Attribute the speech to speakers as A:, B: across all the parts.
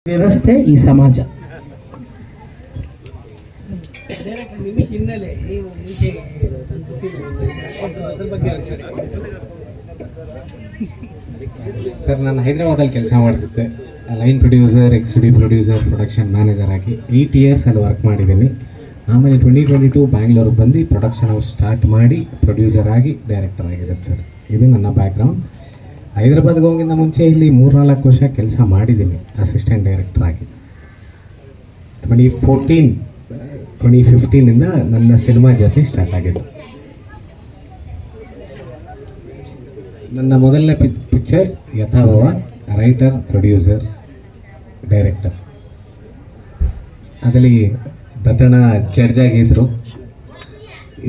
A: ವ್ಯವಸ್ಥೆ ಈ ಸಮಾಜ.
B: ಸರ್, ನಾನು ಹೈದರಾಬಾದಲ್ಲಿ ಕೆಲಸ ಮಾಡ್ತಿದ್ದೆ. Line producer, executive producer, production manager ಆಗಿ 8 ಇಯರ್ಸ್ ಅಲ್ಲಿ ವರ್ಕ್ ಮಾಡಿದ್ದೀನಿ. ಆಮೇಲೆ 2022 ಬ್ಯಾಂಗ್ಳೂರಿಗೆ ಬಂದು ಪ್ರೊಡಕ್ಷನ್ ಹೌಸ್ ಸ್ಟಾರ್ಟ್ ಮಾಡಿ ಪ್ರೊಡ್ಯೂಸರ್ ಆಗಿ ಡೈರೆಕ್ಟರ್ ಆಗಿದೆ ಸರ್. ಇದು ನನ್ನ ಬ್ಯಾಕ್ಗ್ರೌಂಡ್. ಹೈದರಾಬಾದ್ಗೆ ಹೋಗಿಂದ ಮುಂಚೆ ಇಲ್ಲಿ 3-4 ವರ್ಷ ಕೆಲಸ ಮಾಡಿದ್ದೀನಿ ಅಸಿಸ್ಟೆಂಟ್ ಡೈರೆಕ್ಟರ್ ಆಗಿ. 2015 ನನ್ನ ಸಿನಿಮಾ ಜರ್ನಿ ಸ್ಟಾರ್ಟ್ ಆಗಿದ್ದು. ನನ್ನ ಮೊದಲನೇ picture Yathabhava, writer, producer, director. ಅದರಲ್ಲಿ ದತ್ತಣ್ಣ ಜಡ್ಜ್ ಆಗಿದ್ದರು.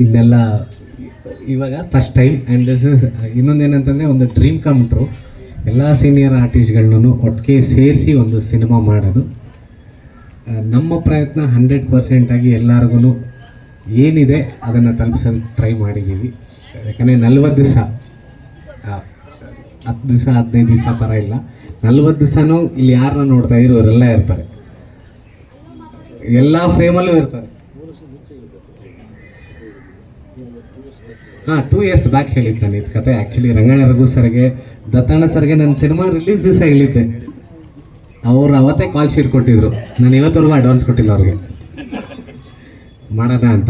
B: ಇನ್ನೆಲ್ಲ ಇವಾಗ first time. And this is ಇನ್ನೊಂದೇನಂತಂದರೆ ಒಂದು ಡ್ರೀಮ್ ಕಮ್ ಟ್ರೂ. ಎಲ್ಲ ಸೀನಿಯರ್ ಆರ್ಟಿಸ್ಟ್ಗಳನ್ನೂ ಒಟ್ಟಿಗೆ ಸೇರಿಸಿ ಒಂದು ಸಿನಿಮಾ ಮಾಡೋದು. ನಮ್ಮ ಪ್ರಯತ್ನ 100% ಆಗಿ ಎಲ್ಲರಿಗೂ ಏನಿದೆ ಅದನ್ನು ತಲುಪಿಸಲು ಟ್ರೈ ಮಾಡಿದ್ದೀವಿ. ಯಾಕಂದರೆ 40 ದಿವಸ, 10 ದಿವಸ 15 ದಿವಸ ಥರ ಇಲ್ಲ, 40 ದಿವಸನೂ ಇಲ್ಲಿ ಯಾರನ್ನ ನೋಡ್ತಾ ಇರೋರೆಲ್ಲ ಇರ್ತಾರೆ, ಎಲ್ಲ ಫ್ರೇಮಲ್ಲೂ ಇರ್ತಾರೆ. 2 ಇಯರ್ಸ್ ಬ್ಯಾಕ್ ಹೇಳಿದ್ದೆ ನಾನು ಇದು ಕತೆ. ಆ್ಯಕ್ಚುಲಿ ರಂಗಣ್ಣ ರಘು ಸರ್ಗೆ, ದತ್ತಣ್ಣ ಸರ್ಗೆ ನನ್ನ ಸಿನಿಮಾ ರಿಲೀಸ್ ದಿವಸ ಹೇಳಿದ್ದೆ. ಅವರು ಅವತ್ತೇ ಕಾಲ್ ಶೀಟ್ ಕೊಟ್ಟಿದ್ರು. ನಾನು ಇವತ್ತವರೆಗೂ ಅಡ್ವಾನ್ಸ್ ಕೊಟ್ಟಿಲ್ಲ ಅವ್ರಿಗೆ, ಮಾಡೋಣ ಅಂತ.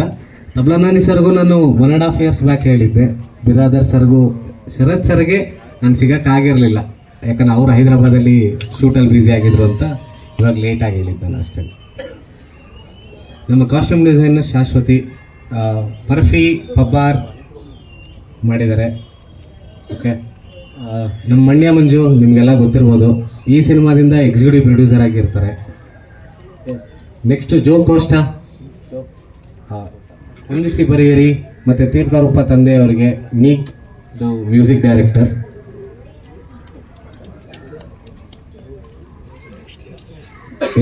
B: ತಬ್ಲಾ ನಾನಿ ಸರ್ಗೂ ನಾನು 1.5 ಇಯರ್ಸ್ ಬ್ಯಾಕ್ ಹೇಳಿದ್ದೆ. ಬಿರಾದರ್ ಸರ್ಗೂ, ಶರತ್ ಸರ್ಗೆ ನಾನು ಸಿಗೋಕ್ಕಾಗಿರಲಿಲ್ಲ, ಯಾಕಂದ್ರೆ ಅವರು ಹೈದರಾಬಾದಲ್ಲಿ ಶೂಟಲ್ಲಿ ಬ್ಯುಸಿ ಆಗಿದ್ರು ಅಂತ. ಇವಾಗ ಲೇಟಾಗಿ ಹೇಳಿದ್ದೆ ನಾನು ಅಷ್ಟೇ. ನಮ್ಮ ಕಾಸ್ಟ್ಯೂಮ್ ಡಿಸೈನರ್ ಶಾಶ್ವತಿ, ಪರ್ಫಿ, ಪಬ್ಬಾರ್ ಮಾಡಿದ್ದಾರೆ. ಓಕೆ. ನಮ್ಮ ಮಂಡ್ಯ ಮಂಜು ನಿಮಗೆಲ್ಲ ಗೊತ್ತಿರ್ಬೋದು, ಈ ಸಿನಿಮಾದಿಂದ ಎಕ್ಸಿಕ್ಯೂಟಿವ್ ಪ್ರೊಡ್ಯೂಸರ್ ಆಗಿರ್ತಾರೆ. Next Joe Costa, Hondisi Bareyiri ಮತ್ತು ತೀರ್ಥರೂಪ ತಂದೆಯವರಿಗೆ ನೀಕ್ music director.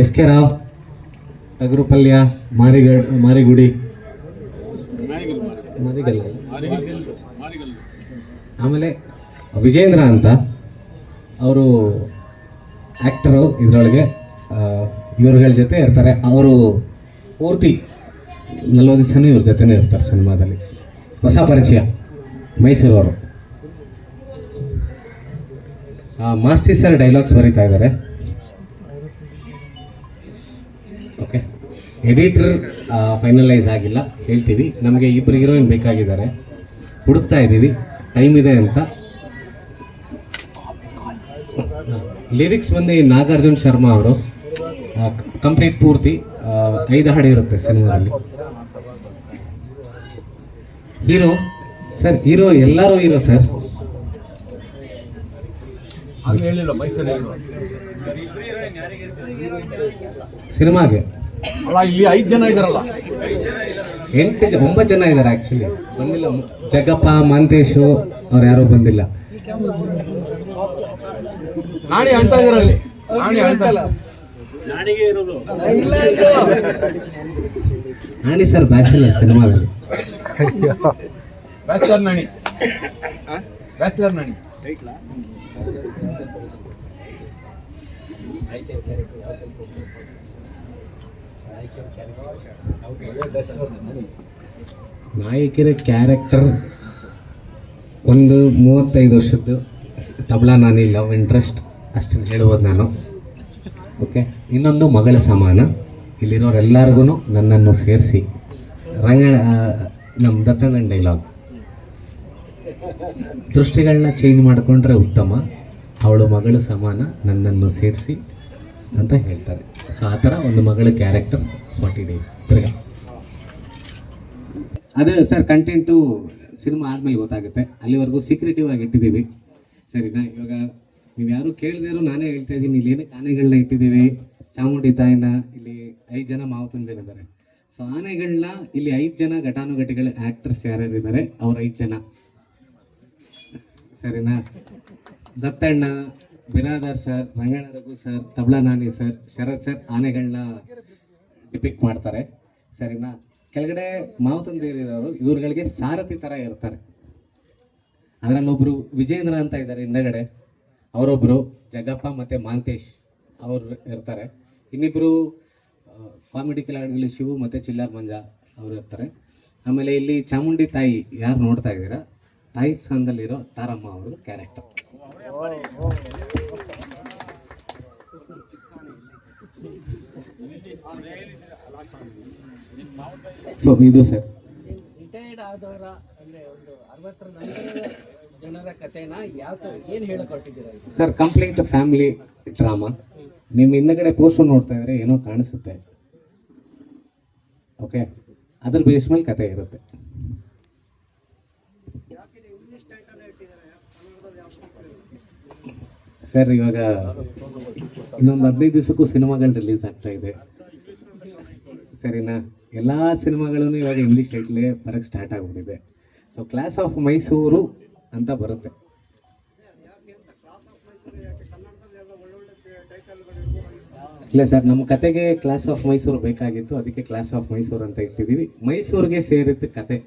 B: S K Rao, Tagarupalya, Marigudi, ಆಮೇಲೆ ವಿಜೇಂದ್ರ ಅಂತ ಅವರು ಆ್ಯಕ್ಟರು. ಇದರೊಳಗೆ ಇವ್ರಗಳ ಜೊತೆ ಇರ್ತಾರೆ. ಅವರು ಪೂರ್ತಿ 40 ದಿವಸನೂ ಇವ್ರ ಜೊತೆನೇ ಇರ್ತಾರೆ ಸಿನಿಮಾದಲ್ಲಿ. ಹೊಸ ಪರಿಚಯ, ಮೈಸೂರವರು. ಮಾಸ್ತಿ ಸರ್ ಡೈಲಾಗ್ಸ್ ಬರೀತಾ ಇದ್ದಾರೆ. ಓಕೆ. ಎಡಿಟರ್ ಫೈನಲೈಸ್ ಆಗಿಲ್ಲ, ಹೇಳ್ತೀವಿ. ನಮಗೆ 2 ಹೀರೋಯಿನ್ ಬೇಕಾಗಿದ್ದಾರೆ, ಹುಡುಕ್ತಾ ಇದ್ದೀವಿ, ಟೈಮ್ ಇದೆ ಅಂತ. ಲಿರಿಕ್ಸ್ ಬಂದು ನಾಗಾರ್ಜುನ್ ಶರ್ಮಾ ಅವರು. ಕಂಪ್ಲೀಟ್ ಪೂರ್ತಿ 5 ಹಾಡು ಇರುತ್ತೆ ಸಿನಿಮಾದಲ್ಲಿ. ಹೀರೋ ಸರ್, ಹೀರೋ ಎಲ್ಲರೂ ಹೀರೋ ಸರ್. ಸಿನಿಮಾಗೆ
C: ಇಲ್ಲಿ 5 ಜನ ಇದಾರಲ್ಲ,
B: 9 ಜನ ಇದ್ದಾರೆ. ಆ್ಯಕ್ಚುಲಿ ಬಂದಿಲ್ಲ. ಜಗ್ಗಪ್ಪ, ಮಾಂತೇಶು ಅವ್ರು ಯಾರೂ ಬಂದಿಲ್ಲ.
C: ನಾಣಿ ಅಂತ ಇದರಲ್ಲಿ,
B: ನಾಣಿ ಸರ್ ಬ್ಯಾಚುಲರ್ ಸಿನಿಮಾದಲ್ಲಿ.
C: ಬ್ಯಾಚುಲರ್ ನಾಣಿ.
B: ನಾಯಕಿರ ಕ್ಯಾರೆಕ್ಟರ್ ಒಂದು 35 ವರ್ಷದ್ದು. ತಬ್ಲಾ ನಾನಿ ಲವ್ ಇಂಟ್ರೆಸ್ಟ್, ಅಷ್ಟನ್ನು ಹೇಳ್ಬೋದು ನಾನು. ಓಕೆ. ಇನ್ನೊಂದು ಮಗಳ ಸಮಾನ. ಇಲ್ಲಿರೋರೆಲ್ಲರಿಗೂ ನನ್ನನ್ನು ಸೇರಿಸಿ ನಮ್ಮ ದತ್ತಣ್ಣನ ಡೈಲಾಗ್, ದೃಷ್ಟಿಗಳನ್ನ ಚೇಂಜ್ ಮಾಡಿಕೊಂಡ್ರೆ ಉತ್ತಮ, ಅವಳು ಮಗಳು ಸಮಾನ, ನನ್ನನ್ನು ಸೇರಿಸಿ ಅಂತ ಹೇಳ್ತಾರೆ. ಸೊ ಆ ಥರ ಒಂದು ಮಗಳ ಕ್ಯಾರೆಕ್ಟರ್ 40 ಡೇಸ್ ತಿರ್ಗಾ. ಅದೇ ಸರ್, ಕಂಟೆಂಟು ಸಿನಿಮಾ ಆದಮೇಲೆ ಗೊತ್ತಾಗುತ್ತೆ. ಅಲ್ಲಿವರೆಗೂ ಸೀಕ್ರೆಟಿವ್ ಆಗಿ ಇಟ್ಟಿದ್ದೀವಿ, ಸರಿನಾ? ಇವಾಗ ನೀವು ಯಾರು ಕೇಳಿದೇರು ನಾನೇ ಹೇಳ್ತಾ ಇದ್ದೀನಿ. ಇಲ್ಲಿ ಏನಕ್ಕೆ ಆನೆಗಳನ್ನ ಇಟ್ಟಿದ್ದೀವಿ? ಚಾಮುಂಡಿ ತಾಯಿನ ಇಲ್ಲಿ 5 ಜನ ಮಾವು ತಂದಿರಿದ್ದಾರೆ. ಸೊ ಆನೆಗಳನ್ನ ಇಲ್ಲಿ 5 ಜನ ಘಟಾನುಘಟಿಗಳ ಆ್ಯಕ್ಟರ್ಸ್ ಯಾರ್ಯಾರಿದ್ದಾರೆ ಅವ್ರು 5 ಜನ, ಸರಿನಾ? ದತ್ತಣ್ಣ, ಬಿರಾದರ್ ಸರ್, ರಂಗಣ್ಣ ರಘು ಸರ್, ತಬ್ಲಾ ನಾನಿ ಸರ್, ಶರತ್ ಸರ್ ಆನೆಗಳನ್ನ ಡಿಪಿಕ್ಟ್ ಮಾಡ್ತಾರೆ, ಸರಿನಾ? ಕೆಳಗಡೆ ಮಾವು ತಂದಿರೋರು ಇವ್ರುಗಳಿಗೆ ಸಾರಥಿ ಥರ ಇರ್ತಾರೆ. ಅದರಲ್ಲೊಬ್ಬರು ವಿಜೇಂದ್ರ ಅಂತ ಇದ್ದಾರೆ ಹಿಂದಗಡೆ, ಅವರೊಬ್ಬರು ಜಗ್ಗಪ್ಪ ಮತ್ತು ಮಾಂತೇಶ್ ಅವ್ರು ಇರ್ತಾರೆ. ಇನ್ನಿಬ್ಬರು ಕಾಮಿಡಿ ಕಲಾವಿದರಲ್ಲಿ ಶಿವು ಮತ್ತು ಚಿಲ್ಲರ್ ಮಂಜ ಅವರು ಇರ್ತಾರೆ. ಆಮೇಲೆ ಇಲ್ಲಿ ಚಾಮುಂಡಿ ತಾಯಿ ಯಾರು ನೋಡ್ತಾ ಇದ್ದೀರಾ, ತಾಯಿ ಸ್ಥಾನದಲ್ಲಿರೋ ತಾರಮ್ಮ ಅವರು ಕ್ಯಾರೆಕ್ಟರ್. ಸೊ ಇದು ಸರ್
A: ರಿಟೈರ್ಡ್ ಆದವರ ಅಂದರೆ ಒಂದು 60ರ ನಂತರ ಜನರ ಕಥೆನ ಯಾವ ಥರ ಏನು ಹೇಳಕೊಟ್ಟಿದ್ದೀರಾ
B: ಸರ್. Complete family drama. ನಿಮ್ಮ ಹಿಂದಗಡೆ ಪೋಸ್ಟರ್ ನೋಡ್ತಾ ಇದ್ರೆ ಏನೋ ಕಾಣಿಸುತ್ತೆ, ಓಕೆ, ಅದ್ರ ಬೇಸ್ ಮೇಲೆ ಕತೆ ಇರುತ್ತೆ. ಸರ್ ಇವಾಗ ಇನ್ನೊಂದು 15 ದಿವಸಕ್ಕೂ ಸಿನಿಮಾಗಳು ರಿಲೀಸ್ ಆಗ್ತಾ ಇದೆ ಸರಿನಾ. ಎಲ್ಲ ಸಿನಿಮಾಗಳೂ ಇವಾಗ ಇಂಗ್ಲೀಷ್ ಟೈಟ್ಲೇ ಬರೋಕ್ಕೆ ಸ್ಟಾರ್ಟ್ ಆಗಿಬಿಟ್ಟಿದೆ. ಸೊ ಕ್ಲಾಸ್ ಆಫ್ ಮೈಸೂರು ಅಂತ ಬರುತ್ತೆ. ಇಲ್ಲ ಸರ್, ನಮ್ಮ ಕತೆಗೆ ಕ್ಲಾಸ್ ಆಫ್ ಮೈಸೂರು ಬೇಕಾಗಿತ್ತು, ಅದಕ್ಕೆ ಕ್ಲಾಸ್ ಆಫ್ ಮೈಸೂರು ಅಂತ ಇಟ್ಟಿದ್ದೀವಿ. ಮೈಸೂರಿಗೆ ಸೇರಿತ್ತು ಕತೆ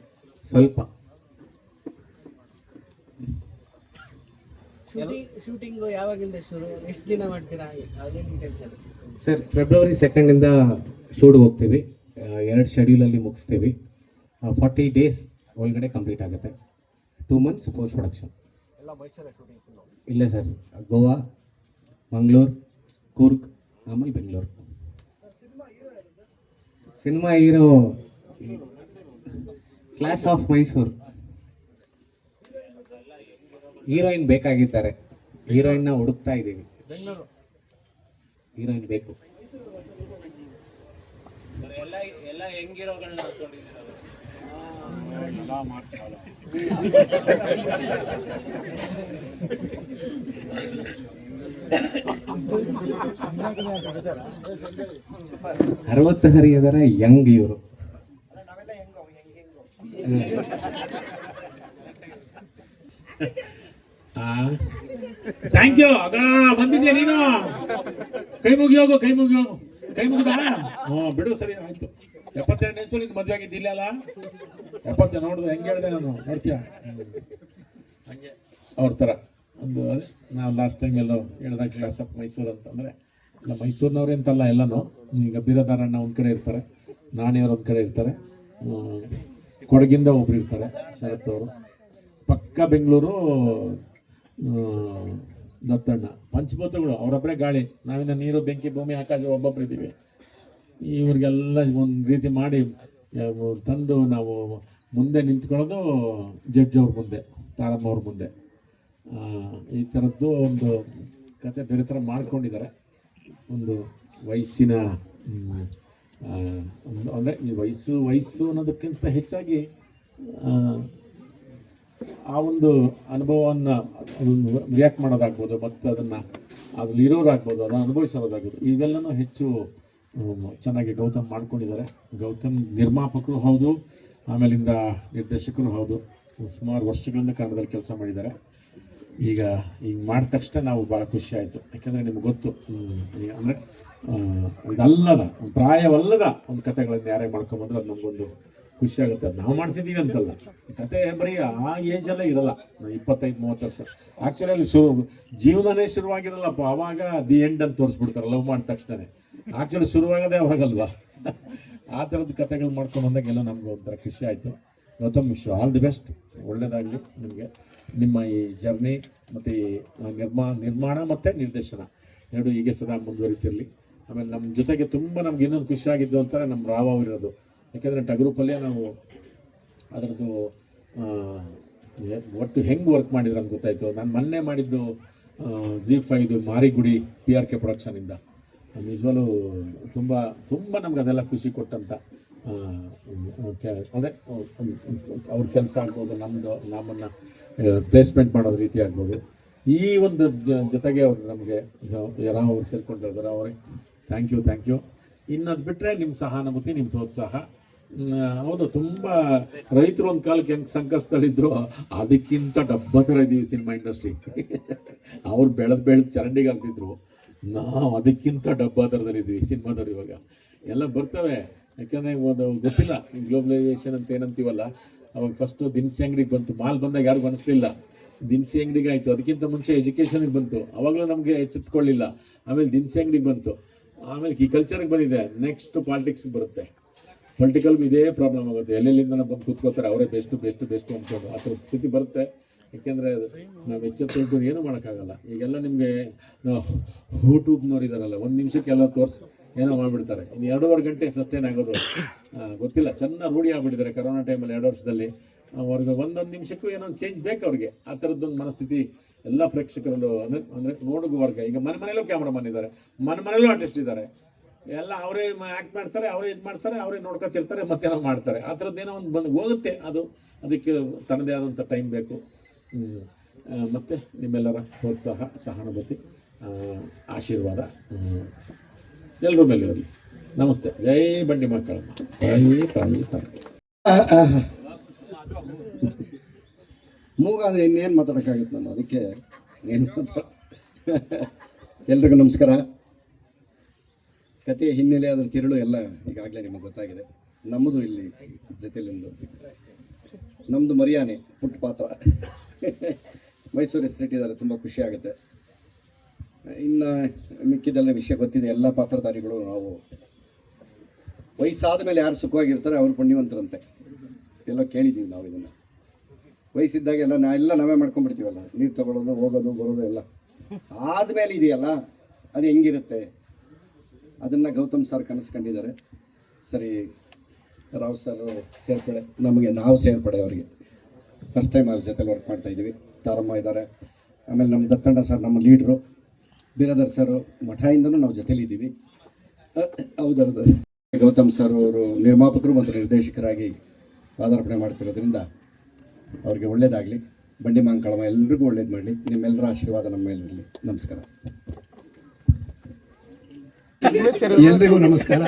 B: ಸ್ವಲ್ಪ.
A: ಶೂಟಿಂಗು ಯಾವಾಗಿಂದ ಶುರು, ಎಷ್ಟು ದಿನ ಮಾಡ್ತೀರಾ, ಅದೇನು ಡೀಟೇಲ್ಸ್ ಅದು?
B: ಸರ್ ಫೆಬ್ರವರಿ 2 ಶೂಟ್ಗೆ ಹೋಗ್ತೀವಿ. 2 ಶೆಡ್ಯೂಲಲ್ಲಿ ಮುಗಿಸ್ತೀವಿ. 40 ಡೇಸ್ ಒಳಗಡೆ ಕಂಪ್ಲೀಟ್ ಆಗುತ್ತೆ. 2 ಮಂತ್ಸ್ ಪೋಸ್ಟ್ ಪ್ರೊಡಕ್ಷನ್.
C: ಎಲ್ಲ ಮೈಸೂರೇ ಶೂಟಿಂಗ್ ಫುಲ್ಲು.
B: ಇಲ್ಲ ಸರ್, ಗೋವಾ, ಮಂಗಳೂರು, ಕೂರ್ಗ್, ಆಮೇಲೆ Bengaluru. Cinema hero class of Mysuru. Heroine ಬೇಕಾಗಿದ್ದಾರೆ, ಹೀರೋಯಿನ್ನ ಹುಡುಕ್ತಾ ಇದ್ದೀವಿ.
C: ಬೆಂಗಳೂರು
B: ಹೀರೋಯಿನ್ ಬೇಕು.
D: ಎಲ್ಲ ಹೆಂಗಿರೋಗಳನ್ನ ಹಾಕೊಂಡಿದ್ದೀರ?
B: 60 ಹರಿಯದರ ಯಂಗ್ ಇವರು.
E: Thank you. ಬಂದಿದ್ಯಾ ನೀನು? ಕೈ ಮುಗಿ ಹೋಗು, ಕೈ ಮುಗಿ ಹೋಗು. ಕೈ ಮುಗಿದ? ಹ್ಞೂ ಬಿಡು, ಸರಿ ಆಯ್ತು. 72 ನಿಮಿಷದಲ್ಲಿ ಮದುವೆ ಆಗಿದ್ದಿಲ್ಲ ಅಲ್ಲ? 70 ನೋಡಿದ್ರೆ ಹೆಂಗೆ ಹೇಳಿದೆ ನಾನು, ನೋಡ್ತೀಯಾ? ಹಂಗೆ ಅವ್ರ ಥರ ಒಂದು ಅದೇ ನಾವು ಲಾಸ್ಟ್ ಟೈಮ್ ಎಲ್ಲೋ ಹೇಳ್ದಾಗ ಕ್ಲಾಸ್ ಆಫ್ ಮೈಸೂರು ಅಂತಂದರೆ ಇಲ್ಲ ಮೈಸೂರಿನವ್ರೆ ಅಂತಲ್ಲ ಎಲ್ಲನೂ. ಈಗ ಬೀರದಾರಣ್ಣ ಒಂದು ಕಡೆ ಇರ್ತಾರೆ, ನಾಣಿಯವ್ರು ಒಂದು ಕಡೆ ಇರ್ತಾರೆ, ಕೊಡಗಿಂದ ಒಬ್ರು ಇರ್ತಾರೆ ಶರತ್ ಅವರು, ಪಕ್ಕ ಬೆಂಗಳೂರು ದತ್ತಣ್ಣ, ಪಂಚಭೂತಗಳು ಅವರೊಬ್ಬರೇ ಗಾಳಿ, ನಾವಿನ್ನ ನೀರು ಬೆಂಕಿ ಭೂಮಿ ಆಕಾಶ ಒಬ್ಬೊಬ್ರು ಇದ್ದೀವಿ. ಇವ್ರಿಗೆಲ್ಲ ಒಂದು ರೀತಿ ಮಾಡಿ ತಂದು ನಾವು ಮುಂದೆ ನಿಂತ್ಕೊಳ್ಳೋದು ಜಡ್ಜ್ ಅವ್ರ ಮುಂದೆ, ತಾರಮ್ಮ ಅವ್ರ ಮುಂದೆ. ಈ ಥರದ್ದು ಒಂದು ಕತೆ ಬೇರೆ ಥರ ಮಾಡ್ಕೊಂಡಿದ್ದಾರೆ. ಒಂದು ವಯಸ್ಸಿನ ಅಂದರೆ ಈ ವಯಸ್ಸು ಅನ್ನೋದಕ್ಕಿಂತ ಹೆಚ್ಚಾಗಿ ಆ ಒಂದು ಅನುಭವವನ್ನು ರಿಯಾಕ್ಟ್ ಮಾಡೋದಾಗ್ಬೋದು, ಮತ್ತು ಅದ್ರಲ್ಲಿ ಇರೋದಾಗ್ಬೋದು, ಅದನ್ನು ಅನುಭವಿಸೋದಾಗ್ಬೋದು, ಇವೆಲ್ಲನೂ ಹೆಚ್ಚು ಚೆನ್ನಾಗಿ ಗೌತಮ್ ಮಾಡ್ಕೊಂಡಿದ್ದಾರೆ. ಗೌತಮ್ ನಿರ್ಮಾಪಕರು ಹೌದು, ಆಮೇಲಿಂದ ನಿರ್ದೇಶಕರು ಹೌದು. ಸುಮಾರು ವರ್ಷಗಳಿಂದ ಕನ್ನಡದಲ್ಲಿ ಕೆಲಸ ಮಾಡಿದ್ದಾರೆ. ಈಗ ಮಾಡಿದ ತಕ್ಷಣ ನಾವು ಭಾಳ ಖುಷಿ ಆಯಿತು. ಯಾಕೆಂದರೆ ನಿಮ್ಗೆ ಗೊತ್ತು, ಅಂದರೆ ಇದಲ್ಲದ ಪ್ರಾಯವಲ್ಲದ ಒಂದು ಕತೆಗಳನ್ನು ಯಾರೇ ಮಾಡ್ಕೊಂಬಂದ್ರೆ ಅದು ನಮಗೊಂದು ಖುಷಿ ಆಗುತ್ತೆ. ಅದು ನಾವು ಮಾಡ್ತಿದ್ದೀವಿ ಅಂತಲ್ಲ, ಕತೆ ಬರೀ ಆ ಏಜಲ್ಲೇ ಇರಲ್ಲ. 25-30 ವರ್ಷ ಆ್ಯಕ್ಚುಲಿ ಅಲ್ಲಿ ಜೀವನನೇ ಶುರುವಾಗಿರಲ್ಲಪ್ಪ, ಆವಾಗ ದಿ ಎಂಡ್ ಅಂತ ತೋರಿಸ್ಬಿಡ್ತಾರೆ ಲವ್ ಮಾಡಿದ ತಕ್ಷಣವೇ. ಆ್ಯಕ್ಚುಲಿ ಶುರುವಾಗೋದೇ ಅವಾಗಲ್ವಾ? ಆ ಥರದ್ದು ಕತೆಗಳು ಮಾಡ್ಕೊಂಡು ಬಂದಾಗೆಲ್ಲ ನಮ್ಗೆ ಒಂಥರ ಖುಷಿ ಆಯಿತು. Gautam wish all the best, ಒಳ್ಳೆಯದಾಗಲಿ ನಿಮಗೆ. ನಿಮ್ಮ ಈ ಜರ್ನಿ ಮತ್ತು ಈ ನಿರ್ಮಾಣ ಮತ್ತು ನಿರ್ದೇಶನ ಎರಡು ಹೀಗೆ ಸದಾ ಮುಂದುವರಿತಿರಲಿ. ಆಮೇಲೆ ನಮ್ಮ ಜೊತೆಗೆ ತುಂಬ ನಮ್ಗೆ ಇನ್ನೊಂದು ಖುಷಿಯಾಗಿದ್ದು ಅಂತಾರೆ ನಮ್ಮ ರಾವ್ ಅವರಿರೋದು. ಯಾಕೆಂದರೆ ಟಗರು ಪಲ್ಯ ನಾವು ಅದರದ್ದು ಒಟ್ಟು ಹೆಂಗೆ ವರ್ಕ್ ಮಾಡಿದ್ರು ಅಂತ ಗೊತ್ತಾಯಿತು. ನಾನು ಮೊನ್ನೆ ಮಾಡಿದ್ದು ZEE5 ಮಾರಿಗುಡಿ PRK ಪ್ರೊಡಕ್ಷನಿಂದ. ನಿಜವಾಗ್ಲೂ ತುಂಬ ತುಂಬ ನಮ್ಗೆ ಅದೆಲ್ಲ ಖುಷಿ ಕೊಟ್ಟಂಥ ಅದೇ ಅವ್ರ ಕೆಲಸ ಆಗ್ಬೋದು, ನಮ್ಮನ್ನು ಪ್ಲೇಸ್ಮೆಂಟ್ ಮಾಡೋದು ರೀತಿ ಆಗ್ಬೋದು. ಈ ಒಂದು ಜೊತೆಗೆ ಅವ್ರು ನಮಗೆ ರಾವ್ ಅವ್ರು ಸೇರ್ಕೊಂಡಿದ್ದಾರೆ. ಅವ್ರಿಗೆ ಥ್ಯಾಂಕ್ ಯು. ಇನ್ನದು ಬಿಟ್ಟರೆ ನಿಮ್ಮ ಸಹಾನುಭೂತಿ, ನಿಮ್ಮ ಪ್ರೋತ್ಸಾಹ. ಹೌದು, ತುಂಬ ರೈತರು ಒಂದು ಕಾಲಕ್ಕೆ ಹೆಂಗೆ ಸಂಕಷ್ಟದಲ್ಲಿದ್ದರು, ಅದಕ್ಕಿಂತ ಡಬ್ಬ ಥರ ಇದ್ದೀವಿ ಸಿನಿಮಾ ಇಂಡಸ್ಟ್ರಿ. ಅವ್ರು ಬೆಳೆದು ಚರಂಡಿಗೆ ಆಗ್ತಿದ್ರು, ನಾವು ಅದಕ್ಕಿಂತ ಡಬ್ಬ ಥರದಲ್ಲಿದ್ದೀವಿ ಸಿನಿಮಾದವ್ರು. ಇವಾಗ ಎಲ್ಲ ಬರ್ತವೆ, ಯಾಕೆಂದರೆ ಒಂದು ಗೊತ್ತಿಲ್ಲ ಗ್ಲೋಬಲೈಸೇಷನ್ ಅಂತ ಏನಂತೀವಲ್ಲ, ಅವಾಗ ಫಸ್ಟು ದಿನಸಿ ಅಂಗಡಿಗೆ ಬಂತು, ಮಾಲ್ ಬಂದಾಗ ಯಾರಿಗೂ ಅನಿಸ್ಲಿಲ್ಲ. ದಿನಸಿ ಅಂಗಡಿಗೆ ಆಯಿತು, ಅದಕ್ಕಿಂತ ಮುಂಚೆ ಎಜುಕೇಷನ್ಗೆ ಬಂತು, ಅವಾಗಲೂ ನಮಗೆ ಎಚ್ಚೆತ್ಕೊಳ್ಳಿಲ್ಲ. ಆಮೇಲೆ ದಿನಸಿ ಅಂಗಡಿಗೆ ಬಂತು, ಆಮೇಲೆ ಈ ಕಲ್ಚರ್ಗೆ ಬಂದಿದೆ, ನೆಕ್ಸ್ಟ್ ಪಾಲಿಟಿಕ್ಸ್ಗೆ ಬರುತ್ತೆ. ಪೊಲಿಟಿಕಲ್ ಇದೇ ಪ್ರಾಬ್ಲಮ್ ಆಗುತ್ತೆ, ಎಲ್ಲೆಲ್ಲಿಂದ ಬಂದು ಕೂತ್ಕೋತಾರೆ, ಅವರೇ ಬೆಸ್ಟ್ ಅಂದ್ಕೊಂಡು ಆ ಥರ ಸ್ಥಿತಿ ಬರುತ್ತೆ. ಯಾಕೆಂದರೆ ನಾವು ಎಚ್ಚೆತ್ತುಕೊಂಡು ಏನೂ ಮಾಡೋಕ್ಕಾಗಲ್ಲ. ಈಗೆಲ್ಲ ನಿಮಗೆ ಯೂಟ್ಯೂಬ್ನವ್ರು ಇದ್ದಾರಲ್ಲ, 1 ನಿಮಿಷಕ್ಕೆ ಎಲ್ಲ ಏನೋ ಮಾಡಿಬಿಡ್ತಾರೆ. ಇನ್ನು 2.5 ಗಂಟೆ ಸಸ್ಟೈನ್ ಆಗೋದು ಗೊತ್ತಿಲ್ಲ. ಚೆನ್ನಾಗಿ ರೂಢಿ ಆಗಿಬಿಟ್ಟಿದ್ದಾರೆ ಕರೋನಾ ಟೈಮಲ್ಲಿ 2 ವರ್ಷದಲ್ಲಿ. ಅವ್ರಿಗೆ 1 ನಿಮಿಷಕ್ಕೂ ಏನೋ ಒಂದು ಚೇಂಜ್ ಬೇಕು ಅವ್ರಿಗೆ. ಆ ಥರದ್ದೊಂದು ಮನಸ್ಥಿತಿ ಎಲ್ಲ ಪ್ರೇಕ್ಷಕರಲ್ಲೂ ಅಂದರೆ ನೋಡುವ ವರ್ಗ. ಈಗ ಮನೆಯಲ್ಲೂ ಕ್ಯಾಮ್ರಾಮನ್ ಇದ್ದಾರೆ, ಮನೆಯಲ್ಲೂ ಆರ್ಟಿಸ್ಟ್ ಇದ್ದಾರೆ, ಎಲ್ಲ ಅವರೇ ಆ್ಯಕ್ಟ್ ಮಾಡ್ತಾರೆ, ಅವರೇ ಇದು ಮಾಡ್ತಾರೆ, ಅವರೇ ನೋಡ್ಕೊತಿರ್ತಾರೆ, ಮತ್ತೇನೋ ಮಾಡ್ತಾರೆ. ಆ ಥರದ್ದೇನೋ ಒಂದು ಬಂದು ಹೋಗುತ್ತೆ. ಅದಕ್ಕೆ ತನ್ನದೇ ಆದಂಥ ಟೈಮ್ ಬೇಕು. ಮತ್ತು ನಿಮ್ಮೆಲ್ಲರ ಪ್ರೋತ್ಸಾಹ, ಸಹಾನುಭೂತಿ, ಆಶೀರ್ವಾದ ಎಲ್ಲರ ಮೇಲೆ ಇರಲಿ. ನಮಸ್ತೆ. ಜೈ ಬಂಡಿ ಮಕ್ಕಳಮ್ಮ. ತಾಯಿ.
F: ಮೂಗಾದ್ರೆ ಇನ್ನೇನು ಮಾತಾಡೋಕ್ಕಾಗುತ್ತೆ ನಾನು, ಅದಕ್ಕೆ ಏನು ಎಲ್ರಿಗೂ ನಮಸ್ಕಾರ. ಕಥೆಯ ಹಿನ್ನೆಲೆ ಅದರ ತಿರುಳು ಎಲ್ಲ ಈಗಾಗಲೇ ನಿಮಗೆ ಗೊತ್ತಾಗಿದೆ. ನಮ್ಮದು ಇಲ್ಲಿ ಜೊತೆಲಿಂದು ನಮ್ಮದು ಮರ್ಯಾನೆ ಪುಟ್ಟ ಪಾತ್ರ ಮೈಸೂರು ಹೆಸರಿಟ್ಟಿದ್ದಾರೆ, ತುಂಬ ಖುಷಿ ಆಗುತ್ತೆ. ಇನ್ನು ಮಿಕ್ಕಿದೆಲ್ಲ ವಿಷಯ ಗೊತ್ತಿದೆ. ಎಲ್ಲ ಪಾತ್ರಧಾರಿಗಳು ನಾವು ವಯಸ್ಸಾದ ಮೇಲೆ ಯಾರು ಸುಖವಾಗಿರ್ತಾರೆ ಅವ್ರು ಪುಣ್ಯವಂತರಂತೆ ಎಲ್ಲ ಕೇಳಿದ್ದೀವಿ ನಾವು. ಇದನ್ನು ವಯಸ್ಸಿದ್ದಾಗ ಎಲ್ಲ ನಾವೇ ಮಾಡ್ಕೊಂಡ್ಬಿಡ್ತೀವಲ್ಲ, ನೀರು ತಗೊಳ್ಳೋದು, ಹೋಗೋದು, ಬರೋದು ಎಲ್ಲ. ಆದಮೇಲೆ ಇದೆಯಲ್ಲ ಅದು ಹೆಂಗಿರುತ್ತೆ ಅದನ್ನು ಗೌತಮ್ ಸರ್ ಕನಸ್ಕೊಂಡಿದ್ದಾರೆ. ಸರಿ, ರಾವ್ ಸರ್ ಸೇರ್ಪಡೆ, ನಾವು ಸೇರ್ಪಡೆ ಅವರಿಗೆ ಫಸ್ಟ್ ಟೈಮ್ ಅವ್ರ ಜೊತೆಲಿ ವರ್ಕ್ ಮಾಡ್ತಾಯಿದ್ದೀವಿ. ತಾರಮ್ಮ ಇದ್ದಾರೆ, ಆಮೇಲೆ ನಮ್ಮ ದತ್ತಣ್ಣ ಸರ್ ನಮ್ಮ ಲೀಡ್ರು, ಬಿರಾದರ್ ಸರ್ ಮಠದಿಂದನೂ ನಾವು ಜೊತೆಲಿದ್ದೀವಿ. ಹೌದೌದು, ಗೌತಮ್ ಸರ್ ಅವರು ನಿರ್ಮಾಪಕರು ಮತ್ತು ನಿರ್ದೇಶಕರಾಗಿ ಪಾದಾರ್ಪಣೆ ಮಾಡ್ತಿರೋದ್ರಿಂದ ಅವ್ರಿಗೆ ಒಳ್ಳೇದಾಗಲಿ. ಬಂಡಿ ಮಾಂಕಳಮ್ಮ ಎಲ್ರಿಗೂ ಒಳ್ಳೇದು ಮಾಡಲಿ. ನಿಮ್ಮೆಲ್ಲರ ಆಶೀರ್ವಾದ ನಮ್ಮ ಮೇಲೆ ಇರಲಿ. ನಮಸ್ಕಾರ.
G: ಎಲ್ರಿಗೂ ನಮಸ್ಕಾರ.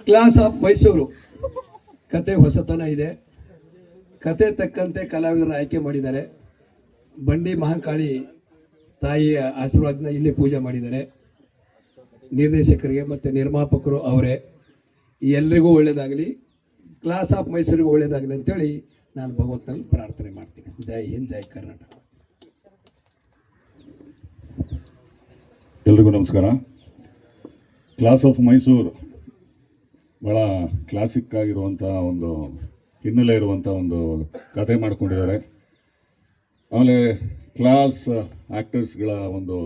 G: ಕ್ಲಾಸ್ ಆಫ್ ಮೈಸೂರು ಕತೆ ಹೊಸತನ ಇದೆ. ಕತೆ ತಕ್ಕಂತೆ ಕಲಾವಿದರನ್ನು ಆಯ್ಕೆ ಮಾಡಿದ್ದಾರೆ. ಬಂಡಿ ಮಹಾಕಾಳಿ ತಾಯಿಯ ಆಶೀರ್ವಾದನ ಇಲ್ಲಿ ಪೂಜೆ ಮಾಡಿದ್ದಾರೆ. ನಿರ್ದೇಶಕರಿಗೆ ಮತ್ತು ನಿರ್ಮಾಪಕರು ಅವರೇ. ಎಲ್ರಿಗೂ ಒಳ್ಳೆಯದಾಗಲಿ, ಕ್ಲಾಸ್ ಆಫ್ ಮೈಸೂರಿಗೂ ಒಳ್ಳೆಯದಾಗಲಿ ಅಂತೇಳಿ ನಾನು ಭಗವಂತನಲ್ಲಿ ಪ್ರಾರ್ಥನೆ ಮಾಡ್ತೀನಿ. ಜೈ ಹಿಂದ್, ಜೈ ಕರ್ನಾಟಕ.
H: ಎಲ್ರಿಗೂ ನಮಸ್ಕಾರ. ಕ್ಲಾಸ್ ಆಫ್ ಮೈಸೂರು ಭಾಳ ಕ್ಲಾಸಿಕ್ ಆಗಿರುವಂಥ ಒಂದು ಹಿನ್ನೆಲೆ ಇರುವಂಥ ಒಂದು ಕತೆ ಮಾಡ್ಕೊಂಡಿದ್ದಾರೆ. ಆಮೇಲೆ ಕ್ಲಾಸ್ ಆ್ಯಕ್ಟರ್ಸ್ಗಳ ಒಂದು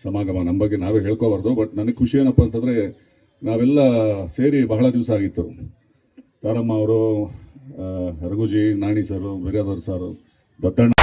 H: ಸಮಾಗಮ. ನಮ್ಮ ಬಗ್ಗೆ ನಾವೇ ಹೇಳ್ಕೋಬಾರ್ದು, ಬಟ್ ನನಗೆ ಖುಷಿ ಏನಪ್ಪ ಅಂತಂದರೆ ನಾವೆಲ್ಲ ಸೇರಿ ಬಹಳ ದಿವಸ ಆಗಿತ್ತು. ತಾರಮ್ಮ ಅವರು, ರಘುಜಿ, ನಾಣಿ ಸರು, ಬಿರಾದರ್ ಸರು, ದತ್ತಣ್ಣ